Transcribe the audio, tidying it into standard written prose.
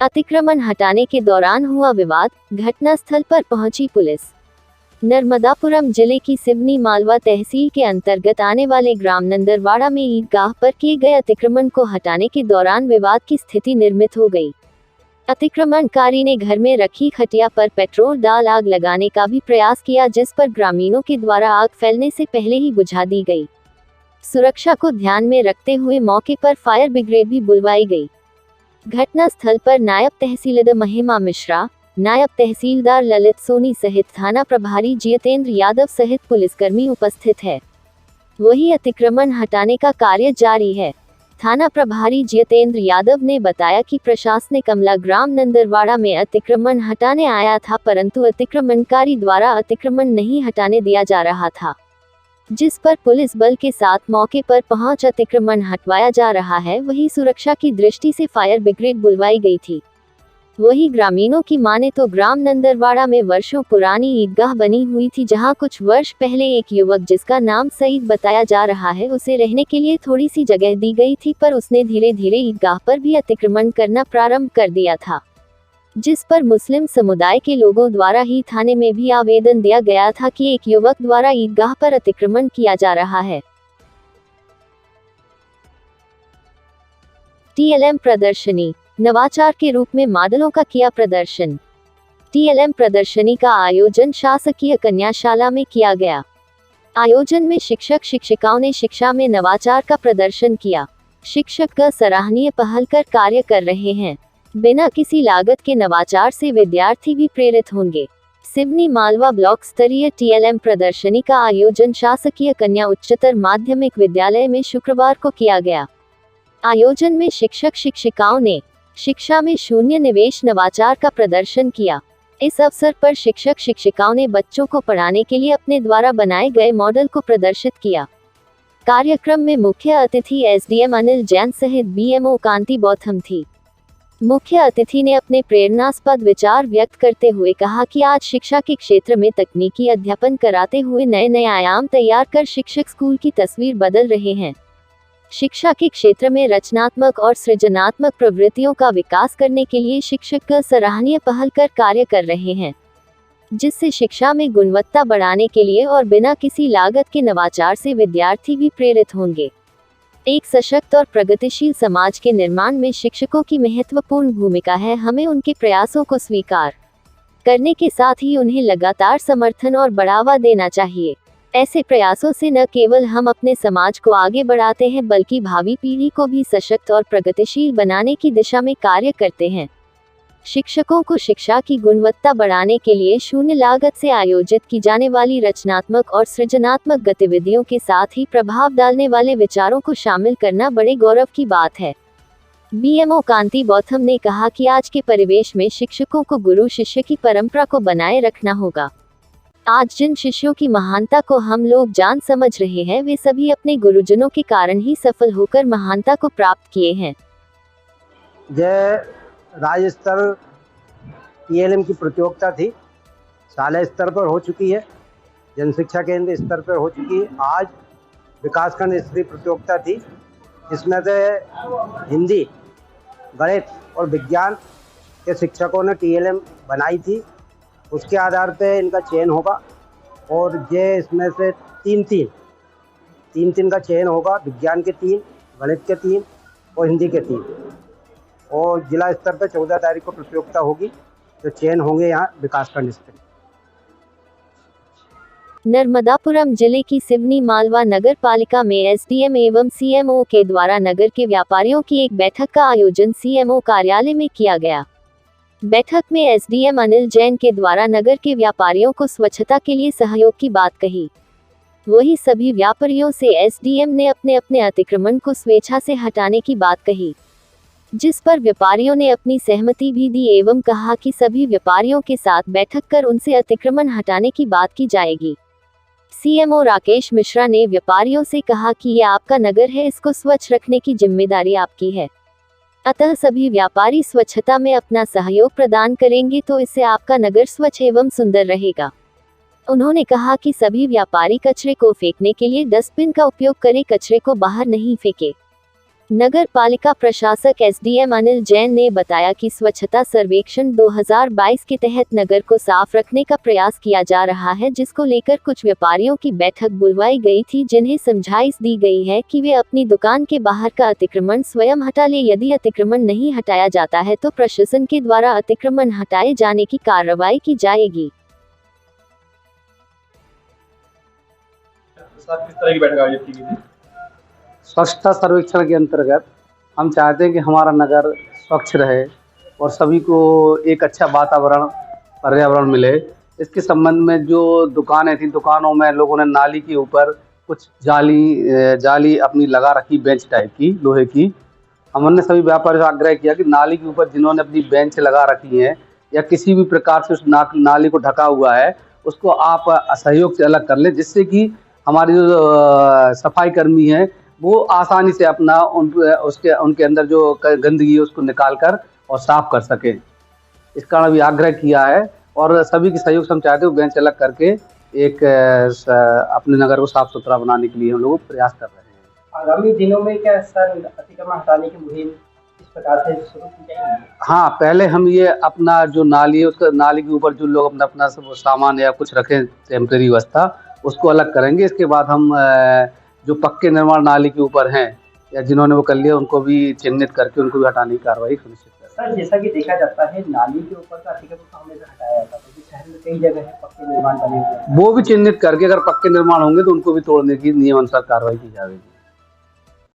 अतिक्रमण हटाने के दौरान हुआ विवाद, घटनास्थल पर पहुंची पुलिस। नर्मदापुरम जिले की सिवनी मालवा तहसील के अंतर्गत आने वाले ग्राम नंदरवाड़ा में ईदगाह पर किए गए अतिक्रमण को हटाने के दौरान विवाद की स्थिति निर्मित हो गई। अतिक्रमणकारी ने घर में रखी खटिया पर पेट्रोल डाल आग लगाने का भी प्रयास किया, जिस पर ग्रामीणों के द्वारा आग फैलने से पहले ही बुझा दी गई। सुरक्षा को ध्यान में रखते हुए मौके पर फायर ब्रिगेड भी बुलवाई गई। घटनास्थल पर नायब तहसीलदार महिमा मिश्रा, नायब तहसीलदार ललित सोनी सहित थाना प्रभारी जितेंद्र यादव सहित पुलिसकर्मी उपस्थित है। वही अतिक्रमण हटाने का कार्य जारी है। थाना प्रभारी जितेंद्र यादव ने बताया कि प्रशासनिक अमला ग्राम नंदरवाड़ा में अतिक्रमण हटाने आया था, परंतु अतिक्रमणकारी द्वारा अतिक्रमण नहीं हटाने दिया जा रहा था, जिस पर पुलिस बल के साथ मौके पर पहुंच अतिक्रमण हटवाया जा रहा है। वही सुरक्षा की दृष्टि से फायर ब्रिगेड बुलवाई गई थी। वही ग्रामीणों की माने तो ग्राम नंदरवाड़ा में वर्षों पुरानी ईदगाह बनी हुई थी, जहां कुछ वर्ष पहले एक युवक जिसका नाम सईद बताया जा रहा है, उसे रहने के लिए थोड़ी सी जगह दी गई थी, पर उसने धीरे धीरे ईदगाह पर भी अतिक्रमण करना प्रारंभ कर दिया था, जिस पर मुस्लिम समुदाय के लोगों द्वारा ही थाने में भी आवेदन दिया गया था कि एक युवक द्वारा ईदगाह पर अतिक्रमण किया जा रहा है। टीएलएम प्रदर्शनी, नवाचार के रूप में मॉडलों का किया प्रदर्शन। टीएलएम प्रदर्शनी का आयोजन शासकीय कन्याशाला में किया गया। आयोजन में शिक्षक शिक्षिकाओं ने शिक्षा में नवाचार का प्रदर्शन किया। शिक्षक सराहनीय पहल कर कार्य कर रहे हैं। बिना किसी लागत के नवाचार से विद्यार्थी भी प्रेरित होंगे। सिवनी मालवा ब्लॉक स्तरीय टीएलएम प्रदर्शनी का आयोजन शासकीय कन्या उच्चतर माध्यमिक विद्यालय में शुक्रवार को किया गया। आयोजन में शिक्षक शिक्षिकाओं ने शिक्षा में शून्य निवेश नवाचार का प्रदर्शन किया। इस अवसर पर शिक्षक शिक्षिकाओं ने बच्चों को पढ़ाने के लिए अपने द्वारा बनाए गए मॉडल को प्रदर्शित किया। कार्यक्रम में मुख्य अतिथि एसडीएम अनिल जैन सहित बीएमओ कांति बौथम थी। मुख्य अतिथि ने अपने प्रेरणास्पद विचार व्यक्त करते हुए कहा कि आज शिक्षा के क्षेत्र में तकनीकी अध्यापन कराते हुए नए नए आयाम तैयार कर शिक्षक स्कूल की तस्वीर बदल रहे हैं। शिक्षा के क्षेत्र में रचनात्मक और सृजनात्मक प्रवृत्तियों का विकास करने के लिए शिक्षक सराहनीय पहल कर कार्य कर रहे हैं, जिससे शिक्षा में गुणवत्ता बढ़ाने के लिए और बिना किसी लागत के नवाचार से विद्यार्थी भी प्रेरित होंगे। एक सशक्त और प्रगतिशील समाज के निर्माण में शिक्षकों की महत्वपूर्ण भूमिका है। हमें उनके प्रयासों को स्वीकार करने के साथ ही उन्हें लगातार समर्थन और बढ़ावा देना चाहिए। ऐसे प्रयासों से न केवल हम अपने समाज को आगे बढ़ाते हैं, बल्कि भावी पीढ़ी को भी सशक्त और प्रगतिशील बनाने की दिशा में कार्य करते हैं। शिक्षकों को शिक्षा की गुणवत्ता बढ़ाने के लिए शून्य लागत से आयोजित की जाने वाली रचनात्मक और सृजनात्मक गतिविधियों के साथ ही प्रभाव डालने वाले विचारों को शामिल करना बड़े गौरव की बात है। बीएमओ कांति बौथम ने कहा कि आज के परिवेश में शिक्षकों को गुरु शिष्य की परंपरा को बनाए रखना होगा। आज जिन शिष्यों की महानता को हम लोग जान समझ रहे हैं, वे सभी अपने गुरुजनों के कारण ही सफल होकर महानता को प्राप्त किए हैं। राज्य स्तर टीएलएम की प्रतियोगिता थी, शाला स्तर पर हो चुकी है, जन शिक्षा केंद्र स्तर पर हो चुकी है। आज विकासखंड स्तरीय प्रतियोगिता थी, जिसमें से हिंदी, गणित और विज्ञान के शिक्षकों ने टीएलएम बनाई थी। उसके आधार पे इनका चयन होगा और ये इसमें से तीन का चयन होगा। विज्ञान के 3, गणित के 3 और हिंदी के 3। और जिला स्तर पर 14 तारीख को प्रतियोगिता होगी, तो चयन होंगे यहाँ विकासखंड स्तर। नर्मदापुरम जिले की सिवनी मालवा नगर पालिका में एसडीएम एवं सीएमओ के द्वारा नगर के व्यापारियों की एक बैठक का आयोजन सीएमओ कार्यालय में किया गया। बैठक में एसडीएम अनिल जैन के द्वारा नगर के व्यापारियों को स्वच्छता के लिए सहयोग की बात कही। वही सभी व्यापारियों से एसडीएम ने अपने अपने अतिक्रमण को स्वेच्छा से हटाने की बात कही, जिस पर व्यापारियों ने अपनी सहमति भी दी एवं कहा कि सभी व्यापारियों के साथ बैठक कर उनसे अतिक्रमण हटाने की बात की जाएगी। सीएमओ राकेश मिश्रा ने व्यापारियों से कहा कि ये आपका नगर है, इसको स्वच्छ रखने की जिम्मेदारी आपकी है, अतः सभी व्यापारी स्वच्छता में अपना सहयोग प्रदान करेंगे तो इससे आपका नगर स्वच्छ एवं सुंदर रहेगा। उन्होंने कहा कि सभी व्यापारी कचरे को फेंकने के लिए डस्टबिन का उपयोग करें, कचरे को बाहर नहीं फेंके। नगर पालिका प्रशासक एसडीएम अनिल जैन ने बताया कि स्वच्छता सर्वेक्षण 2022 के तहत नगर को साफ रखने का प्रयास किया जा रहा है, जिसको लेकर कुछ व्यापारियों की बैठक बुलवाई गई थी, जिन्हें समझाइश दी गई है कि वे अपनी दुकान के बाहर का अतिक्रमण स्वयं हटा ले। यदि अतिक्रमण नहीं हटाया जाता है तो प्रशासन के द्वारा अतिक्रमण हटाए जाने की कार्रवाई की जाएगी। किस तरह की बैठक आयोजित की गई थी? स्वच्छता सर्वेक्षण के अंतर्गत हम चाहते हैं कि हमारा नगर स्वच्छ रहे और सभी को एक अच्छा वातावरण पर्यावरण मिले। इसके संबंध में जो दुकानें थी, दुकानों में लोगों ने नाली के ऊपर कुछ जाली अपनी लगा रखी, बेंच टाइप की लोहे की। हमने सभी व्यापारियों से आग्रह किया कि नाली के ऊपर जिन्होंने अपनी बेंच लगा रखी है या किसी भी प्रकार से उस नाली को ढका हुआ है, उसको आप असहयोग से अलग कर लें, जिससे कि हमारी जो सफाई कर्मी है वो आसानी से अपना उनके अंदर जो गंदगी है उसको निकाल कर और साफ कर सके। इस कारण भी आग्रह किया है और सभी के सहयोग से हम चाहते हैं बेंच अलग करके एक अपने नगर को साफ सुथरा बनाने के लिए हम लोग प्रयास कर रहे हैं। आगामी दिनों में क्या सर अतिक्रमण हटाने की मुहिम इस प्रकार से शुरू की जाएगी? हाँ, पहले हम ये अपना जो नाली है उसका नाली के ऊपर जो लोग अपना सब सामान या कुछ रखें टेम्परेरी व्यवस्था, उसको अलग करेंगे। इसके बाद हम जो पक्के निर्माण नाली के ऊपर हैं या जिन्होंने वो कर लिया उनको भी चिन्हित करके उनको भी हटाने की कार्रवाई सुनिश्चित करें। सर, जैसा कि देखा जाता है नाली के ऊपर का अतिक्रमण तो हमेशा हटाया जाता है, क्योंकि शहर में कई जगह है पक्के निर्माण बने हुए हैं। वो भी चिन्हित करके अगर पक्के निर्माण होंगे तो उनको भी तोड़ने की नियमानुसार कार्रवाई की जाएगी।